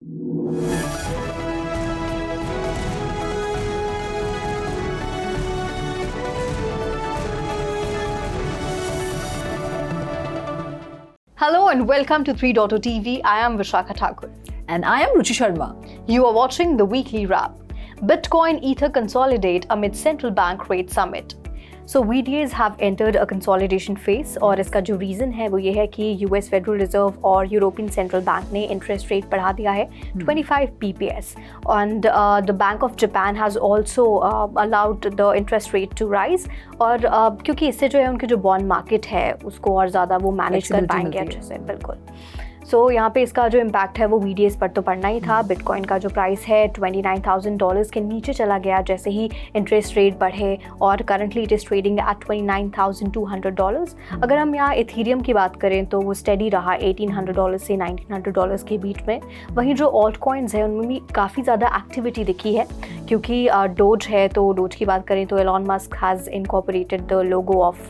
Hello and welcome to 3.0 TV. I am Vishakha Thakur. And I am Ruchi Sharma. You are watching the weekly wrap. Bitcoin Ether consolidate amid central bank rate summit. So VDAs have entered a consolidation phase और इसका जो reason है वो ये है कि US federal reserve और European central bank ने इंटरेस्ट रेट बढ़ा दिया है 25 PPS and the Bank of Japan has also allowed the interest rate to rise और क्योंकि इससे जो है उनकी जो बॉन्ड मार्केट है उसको और ज़्यादा वो मैनेज कर पाएंगे अच्छे से। बिल्कुल। सो यहाँ पे इसका जो इम्पैक्ट है वो VDAs पर तो पड़ना ही था। बिटकॉइन का जो प्राइस है $29,000 के नीचे चला गया जैसे ही इंटरेस्ट रेट बढ़े और currently it is trading at $29,200। अगर हम यहाँ इथीरियम की बात करें तो वो स्टेडी रहा $1,800 से $1,900 के बीच में। वहीं जो ऑल्ट कॉइन्स है उनमें भी काफ़ी ज़्यादा एक्टिविटी दिखी है क्योंकि डोज है तो डोज की बात करें तो Elon Musk has incorporated the logo of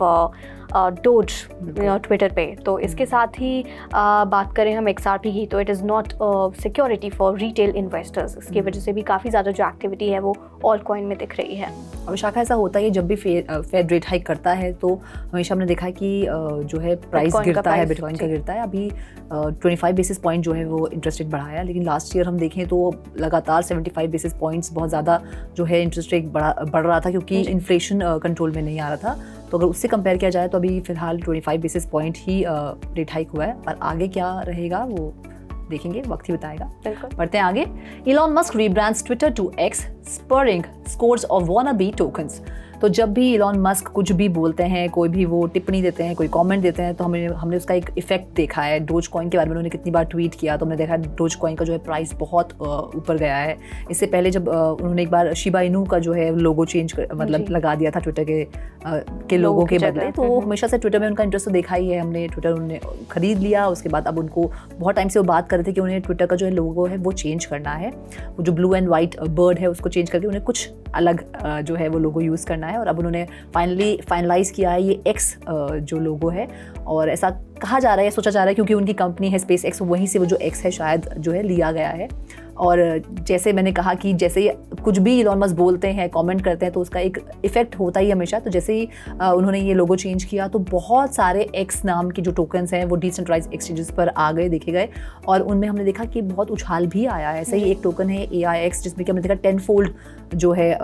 dose Twitter पे। तो इसके साथ ही बात करें हम XRP की तो it is not security for retail investors. इसकी वजह से भी काफ़ी ज़्यादा जो एक्टिविटी है वो ऑल कॉइन में दिख रही है। अब शाखा ऐसा होता है जब भी फेड रेट हाइक करता है तो हमेशा हमने देखा है कि जो है प्राइस गिरता है, बिटकॉइन का गिरता है। अभी 25 बेसिस पॉइंट जो है वो इंटरेस्ट रेट बढ़ाया, लेकिन लास्ट ईयर हम देखें तो लगातार 75 बेसिस पॉइंट्स बहुत ज़्यादा जो है इंटरेस्ट रेट बढ़ रहा था क्योंकि इन्फ्लेशन कंट्रोल में नहीं आ रहा था। तो अगर उससे कंपेयर किया जाए तो अभी फ़िलहाल 25 बेसिस पॉइंट ही रेट हाइक हुआ है और आगे क्या रहेगा वो देखेंगे, वक्त ही बताएगा। बढ़ते हैं आगे। Elon Musk rebrands Twitter to X sparking scores of wannabe tokens. तो जब भी इलॉन मस्क कुछ भी बोलते हैं, कोई भी वो टिप्पणी देते हैं, कोई कमेंट देते हैं तो हमने उसका एक इफेक्ट देखा है। डोज कॉइन के बारे में उन्होंने कितनी बार ट्वीट किया तो हमने देखा है डोज कॉइन का जो है प्राइस बहुत ऊपर गया है। इससे पहले जब उन्होंने एक बार शिबा इनू का जो है लोगो चेंज मतलब लगा दिया था ट्विटर के लोगों के बदले। तो हमेशा से ट्विटर में उनका इंटरेस्ट तो देखा ही है हमने। ट्विटर उन्होंने खरीद लिया, उसके बाद अब उनको बहुत टाइम से वो बात कर रहे थे कि उन्हें ट्विटर का जो है लोगो है वो चेंज करना है। वो जो ब्लू एंड वाइट बर्ड है उसको चेंज करके उन्हें कुछ अलग जो है वो लोगो यूज़ करना है और अब उन्होंने फाइनलाइज किया है ये एक्स जो लोगो है। और ऐसा कहा जा रहा है, सोचा जा रहा है क्योंकि उनकी कंपनी है स्पेस एक्स, वहीं से वो जो एक्स है शायद जो है लिया गया है। और जैसे मैंने कहा कि जैसे कुछ भी इलॉन मस्क बोलते हैं, कमेंट करते हैं तो उसका एक इफेक्ट होता ही हमेशा। तो जैसे ही उन्होंने ये लोगो चेंज किया तो बहुत सारे एक्स नाम के जो टोकन्स हैं वो डिसेंट्रलाइज्ड एक्सचेंजेस पर आ गए, देखे गए और उनमें हमने देखा कि बहुत उछाल भी आया है। ऐसा ही एक टोकन है AIX जिसमें कि हमने देखा 10-fold जो है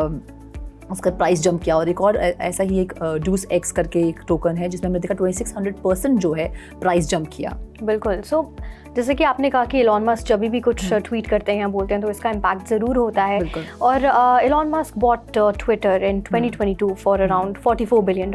उसका प्राइस जंप किया। और एक और ऐसा ही एक डूस एक्स करके एक टोकन है जिसमें हमने देखा 2600% जो है प्राइस जंप किया। बिल्कुल। सो जैसे कि आपने कहा कि एलॉन मस्क जब भी कुछ ट्वीट करते हैं, बोलते हैं तो इसका इम्पैक्ट ज़रूर होता है। और Elon Musk bought Twitter in 2022 for around $44 billion.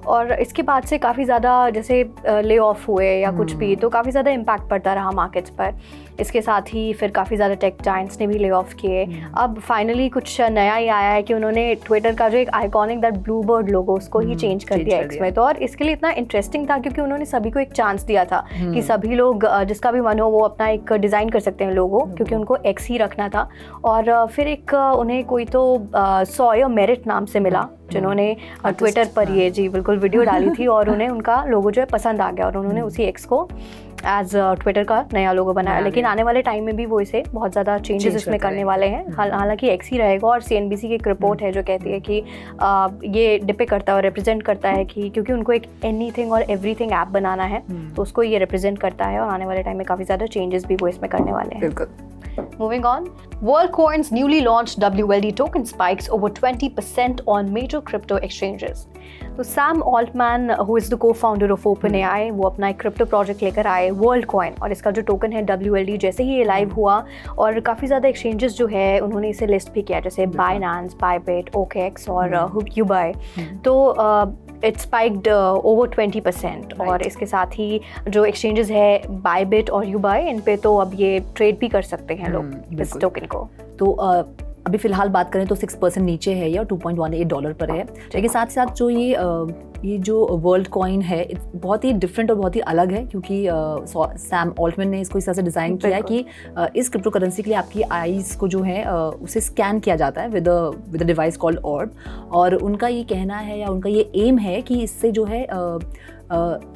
और इसके बाद से काफ़ी ज़्यादा जैसे ले ऑफ हुए या कुछ भी तो काफ़ी ज़्यादा इम्पैक्ट पड़ता रहा मार्केट्स पर। इसके साथ ही फिर काफ़ी ज़्यादा टेक जायंट्स ने भी ले ऑफ किए। अब फाइनली कुछ नया ही आया है कि उन्होंने ट्विटर का जो एक आइकॉनिक दैट ब्लू बर्ड लोगो उसको ही चेंज कर दिया एक्स में। तो और इसके लिए इतना इंटरेस्टिंग था क्योंकि उन्होंने सभी को एक चांस दिया था कि सभी लोग जिसका भी मन हो वो अपना एक डिज़ाइन कर सकते हैं लोगो, क्योंकि उनको एक्स ही रखना था। और फिर एक उन्हें कोई तो सॉयर मेरिट नाम से मिला जिन्होंने ट्विटर पर ये जी बिल्कुल वीडियो डाली थी और उन्हें उनका लोगो जो है पसंद आ गया और उन्होंने उसी एक्स को एज ट्विटर का नया लोगो बनाया। लेकिन आने वाले टाइम में भी वो इसे बहुत ज़्यादा चेंजेस इसमें करने वाले हैं। हालांकि एक्स ही रहेगा। और CNBC की एक रिपोर्ट है जो कहती है कि ये डिपिक्ट करता है और रिप्रेजेंट करता है कि क्योंकि उनको एक एनीथिंग और एवरीथिंग ऐप बनाना है तो उसको ये रिप्रेजेंट करता है और आने वाले टाइम में काफ़ी ज़्यादा चेंजेस भी वो इसमें करने वाले हैं। Moving on, WorldCoin's newly launched WLD token spikes over 20% on major crypto exchanges. तो Sam Altman who is the co-founder of OpenAI वो अपना एक क्रिप्टो प्रोजेक्ट लेकर आए WorldCoin और इसका जो टोकन है WLD जैसे ही ये लाइव हुआ और काफ़ी ज़्यादा एक्सचेंजेस जो है उन्होंने इसे लिस्ट भी किया जैसे Binance, Bybit, OKX और Yubai। तो इट स्पाइक्ड ओवर 20%। और इसके साथ ही जो एक्सचेंजेस है Bybit और Yubai इन पे तो अब ये ट्रेड भी कर सकते हैं लोग इस टोकन को। तो अभी फ़िलहाल बात करें तो 6% नीचे है या $2.18 पर है। लेकिन साथ ही साथ जो ये ये जो वर्ल्ड कॉइन है बहुत ही डिफरेंट और बहुत ही अलग है, क्योंकि सैम ऑल्टमैन ने इसको इस तरह से डिज़ाइन किया है कि इस क्रिप्टो करेंसी के लिए आपकी आईज़ को जो है उसे स्कैन किया जाता है विद अ डिवाइस कॉल्ड ऑर्ब, और उनका ये कहना है या उनका ये एम है कि इससे जो है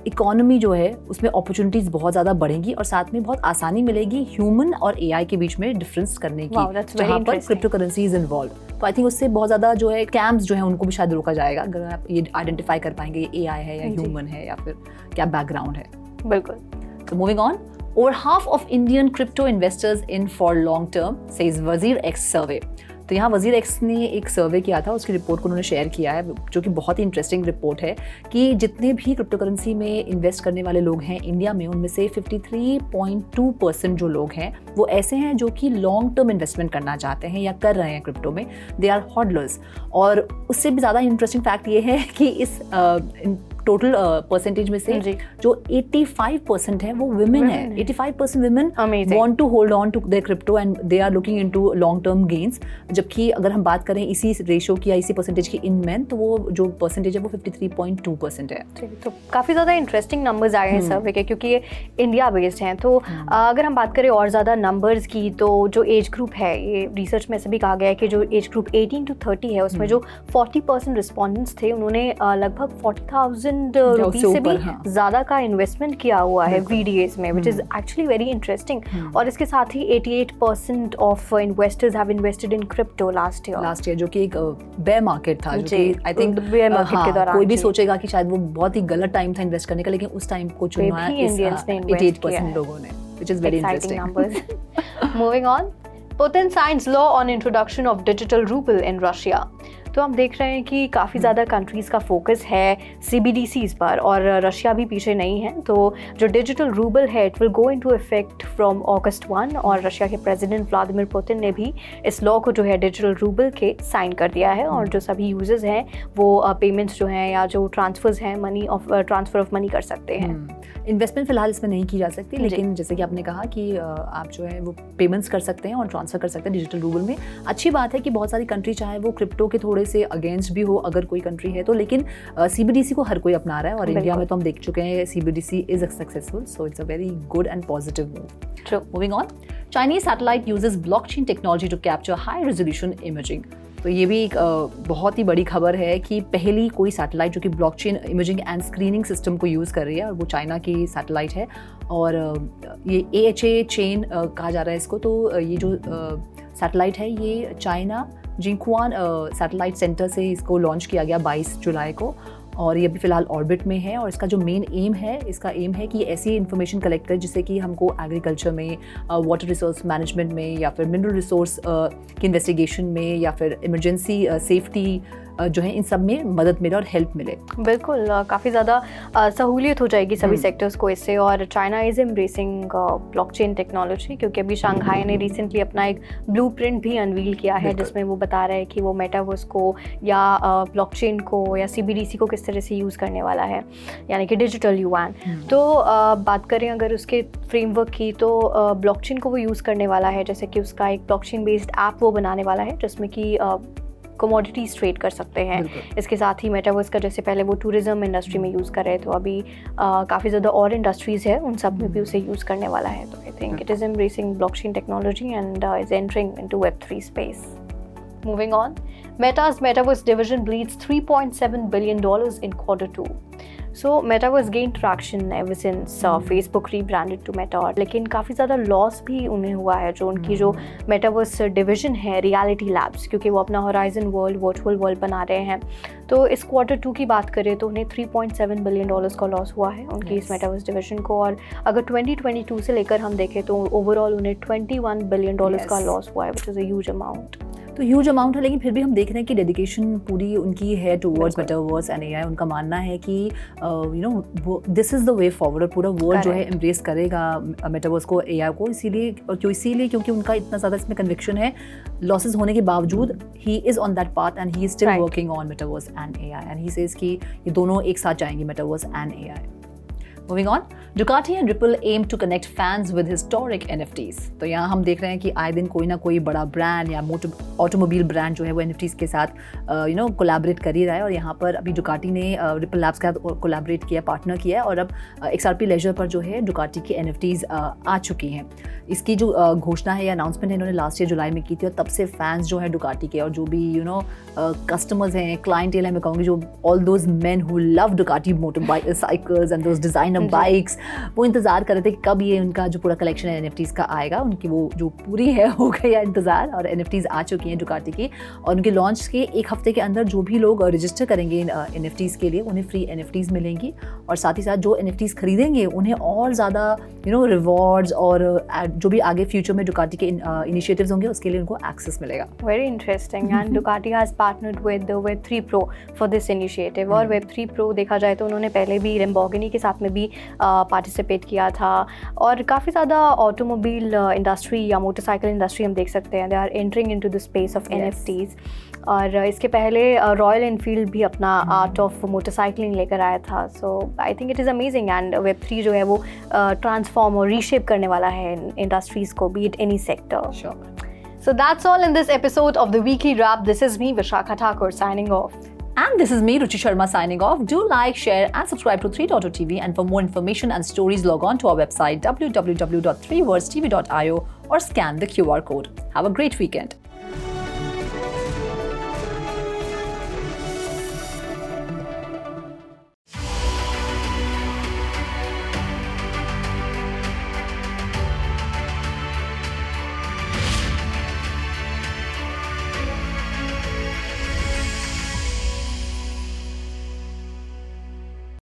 इकोनॉमी जो है उसमें अपॉर्चुनिटीज़ बहुत ज़्यादा बढ़ेंगी और साथ में बहुत आसानी मिलेगी ह्यूमन और एआई के बीच में डिफरेंस करने की, जहाँ पर क्रिप्टो करेंसी इज इन्वॉल्व। तो आई थिंक उससे बहुत ज़्यादा जो है स्कैम्स जो है उनको भी शायद रोका जाएगा, अगर आप ये आइडेंटिफाई कर पाएंगे ये एआई है या ह्यूमन है या फिर क्या बैकग्राउंड है। बिल्कुल। तो moving on, over half of Indian crypto investors in for long term, says WazirX survey। तो यहाँ WazirX ने एक सर्वे किया था, उसकी रिपोर्ट को उन्होंने शेयर किया है, जो कि बहुत ही इंटरेस्टिंग रिपोर्ट है कि जितने भी क्रिप्टो करेंसी में इन्वेस्ट करने वाले लोग हैं इंडिया में, उनमें से 53.2% जो लोग हैं वो ऐसे हैं जो कि लॉन्ग टर्म इन्वेस्टमेंट करना चाहते हैं या कर रहे हैं क्रिप्टो में, दे आर हॉडलर्स। और उससे भी ज़्यादा इंटरेस्टिंग फैक्ट ये है कि इस टोटल परसेंटेज में से जो 85% है वो वुमेन है। 85% women want to hold on to their crypto and they are looking into long term gains, जबकि अगर हम बात करें इसी रेशो की या इसी परसेंटेज की इन मेन, तो वो जो परसेंटेज है वो 53.2% है। तो काफ़ी ज़्यादा इंटरेस्टिंग नंबर्स आए हैं सर्वे के, क्योंकि ये इंडिया बेस्ड हैं। तो अगर हम बात करें और ज़्यादा नंबर्स की, तो जो एज ग्रुप है, ये रिसर्च में से भी कहा गया है कि जो एज ग्रुप 18 to 30 है उसमें जो 40% रिस्पॉन्डेंट्स थे उन्होंने लगभग 40,000 रुपीज से भी ज़्यादा का इन्वेस्टमेंट किया हुआ है VDAs में, which is actually very interesting. और इसके साथ ही 88% of investors have invested in crypto last year, जो कि एक बेयर मार्केट था, जो कि आई थिंक बेयर मार्केट के दौरान कोई भी सोचेगा कि शायद वो बहुत ही गलत टाइम था इन्वेस्ट करने का, लेकिन उस टाइम को चुना है 88% लोगों ने, which is very interesting. Moving on, Putin signs law on introduction of digital ruble in Russia. तो हम देख रहे हैं कि काफ़ी ज़्यादा कंट्रीज़ का फोकस है CBDCs पर, और रशिया भी पीछे नहीं है। तो जो डिजिटल रूबल है it will go into effect from August 1, और रशिया के प्रेसिडेंट व्लादिमीर पुतिन ने भी इस लॉ को जो है डिजिटल रूबल के साइन कर दिया है, और जो सभी यूजर्स हैं वो पेमेंट्स जो हैं या जो ट्रांसफर्स हैं ट्रांसफ़र ऑफ मनी कर सकते हैं। इन्वेस्टमेंट फिलहाल इसमें नहीं की जा सकती, लेकिन जैसे कि आपने कहा कि आप जो है वो पेमेंट्स कर सकते हैं और ट्रांसफ़र कर सकते हैं डिजिटल रूबल में। अच्छी बात है कि बहुत सारी कंट्री, चाहे वो क्रिप्टो के थोड़े से अगेंस्ट भी हो अगर कोई कंट्री है तो, लेकिन CBDC को हर कोई अपना रहा है, और इंडिया में तो हम देख चुके हैं CBDC is successful, so it's a very good and positive move. Moving on, Chinese satellite uses blockchain technology to capture high resolution imaging. तो ये भी एक बहुत ही बड़ी खबर है कि पहली कोई सैटेलाइट जो कि blockchain imaging and screening system को यूज़ कर रही है, और वो चाइना की सैटेलाइट है, और ये AHA चेन कहा जा रहा है इसको। तो ये जो सैटेलाइट है ये चाइना जिंगक्वान सैटेलाइट सेंटर से इसको लॉन्च किया गया 22 जुलाई को, और ये अभी फिलहाल ऑर्बिट में है। और इसका जो मेन एम है, इसका एम है कि ऐसी इन्फॉर्मेशन कलेक्ट करे जिससे कि हमको एग्रीकल्चर में, वाटर रिसोर्स मैनेजमेंट में, या फिर मिनरल रिसोर्स की इन्वेस्टिगेशन में, या फिर इमरजेंसी सेफ्टी जो है इन सब में मदद मिले और हेल्प मिले। बिल्कुल, काफ़ी ज़्यादा सहूलियत हो जाएगी सभी सेक्टर्स को इससे। और China is embracing blockchain technology, क्योंकि अभी शंघाई ने रिसेंटली अपना एक ब्लूप्रिंट भी अनवील किया है, जिसमें वो बता रहा है कि वो मेटावर्स को या ब्लॉकचेन को या CBDC को किस तरह से यूज़ करने वाला है, यानी कि डिजिटल युआन। तो बात करें अगर उसके फ्रेमवर्क की, तो ब्लॉकचेन को वो यूज़ करने वाला है, जैसे कि उसका एक ब्लॉकचेन बेस्ड ऐप वो बनाने वाला है जिसमें कि कमोडिटीज ट्रेड कर सकते हैं। इसके साथ ही मेटावर्स का, जैसे पहले वो टूरिज्म इंडस्ट्री में यूज़ कर रहे थे, तो अभी काफ़ी ज़्यादा और इंडस्ट्रीज़ है उन सब में भी उसे यूज़ करने वाला है। तो I think it is embracing blockchain technology and is entering into Web3 space. Moving on, Meta's Metaverse division bleeds $3.7 billion in Q2. So Metaverse gained traction ever since Facebook rebranded to Meta, लेकिन काफ़ी ज़्यादा loss भी उन्हें हुआ है जो उनकी जो Metaverse डिवीजन है रियलिटी लैब्स, क्योंकि वो अपना होराइजन वर्ल्ड, वर्चुअल वर्ल्ड बना रहे हैं। तो इस Q2 की बात करें तो उन्हें $3.7 बिलियन का लॉस हुआ है उनकी इस Metaverse डिवीजन को, और अगर 2022 से लेकर हम देखें तो ओवरऑल उन्हें $21 बिलियन का लॉस हुआ है, which is a huge amount. तो ह्यूज अमाउंट है, लेकिन फिर भी हम देख रहे हैं कि डेडिकेशन पूरी उनकी है टुवर्ड्स मेटावर्स एंड AI। उनका मानना है कि वो this is the way forward, पूरा वर्ल्ड जो है एम्ब्रेस करेगा मेटावर्स को, AI को। इसीलिए क्योंकि उनका इतना ज़्यादा इसमें कन्विक्शन है, लॉसेस होने के बावजूद he is on that path and he is still working on metaverse and AI, and he says कि ये दोनों एक साथ जाएंगे, metaverse and AI। Moving on, Ducati and Ripple aim to connect fans with historic NFTs. तो यहाँ हम देख रहे हैं कि आए दिन कोई ना कोई बड़ा ब्रांड या ऑटोमोबाइल ब्रांड जो है वो NFTs के साथ कोलैबोरेट कर ही रहा है, और यहाँ पर अभी Ducati ने Ripple Labs के साथ कोलैबोरेट किया, पार्टनर किया है, और अब XRP लेजर पर जो है Ducati की NFTs आ चुकी हैं। इसकी जो घोषणा है या अनाउंसमेंट है इन्होंने लास्ट ईयर जुलाई में की थी, और तब से फैंस जो है Ducati के और जो भी कस्टमर्स हैं, क्लाइंटेल है, मैं कहूँगी जो all those man who love Ducati motorcycles and those designer bikes, वो इंतज़ार कर रहे थे कि कब ये उनका जो पूरा कलेक्शन है NFTs का आएगा। उनकी वो जो पूरी है हो गया इंतज़ार, और NFTs आ चुकी हैं Ducati की, और उनके लॉन्च के एक हफ्ते के अंदर जो भी लोग रजिस्टर करेंगे NFTs के लिए उन्हें फ्री NFTs मिलेंगी, और साथ ही साथ जो NFTs खरीदेंगे उन्हें और ज़्यादा रिवॉर्ड्स और जो भी आगे फ्यूचर में Ducati के इनिशिएटिव्स होंगे उसके लिए उनको एक्सेस मिलेगा। Very interesting. And Ducati has partnered with the Web3 Pro for this initiative. और Web3 Pro देखा जाए तो उन्होंने पहले भी Lamborghini के साथ में भी पार्टिसिपेट किया था, और काफ़ी ज़्यादा ऑटोमोबाइल इंडस्ट्री या मोटरसाइकिल इंडस्ट्री हम देख सकते हैं, they are entering into the space of NFTs। और इसके पहले रॉयल एनफील्ड भी अपना आर्ट ऑफ मोटरसाइकिलिंग लेकर आया था। So I think it is amazing, and Web3 जो है वो ट्रांसफॉर्म और रीशेप करने वाला है इंडस्ट्रीज़ को, B it any sector. So that's all in this episode of the Weekly Wrap. This is me, Vishakha Thakur, signing off. And this is me, Ruchi Sharma, signing off. Do like, share and subscribe to 3.0 TV, and for more information and stories log on to our website www.3wordstv.io or scan the QR code. Have a great weekend.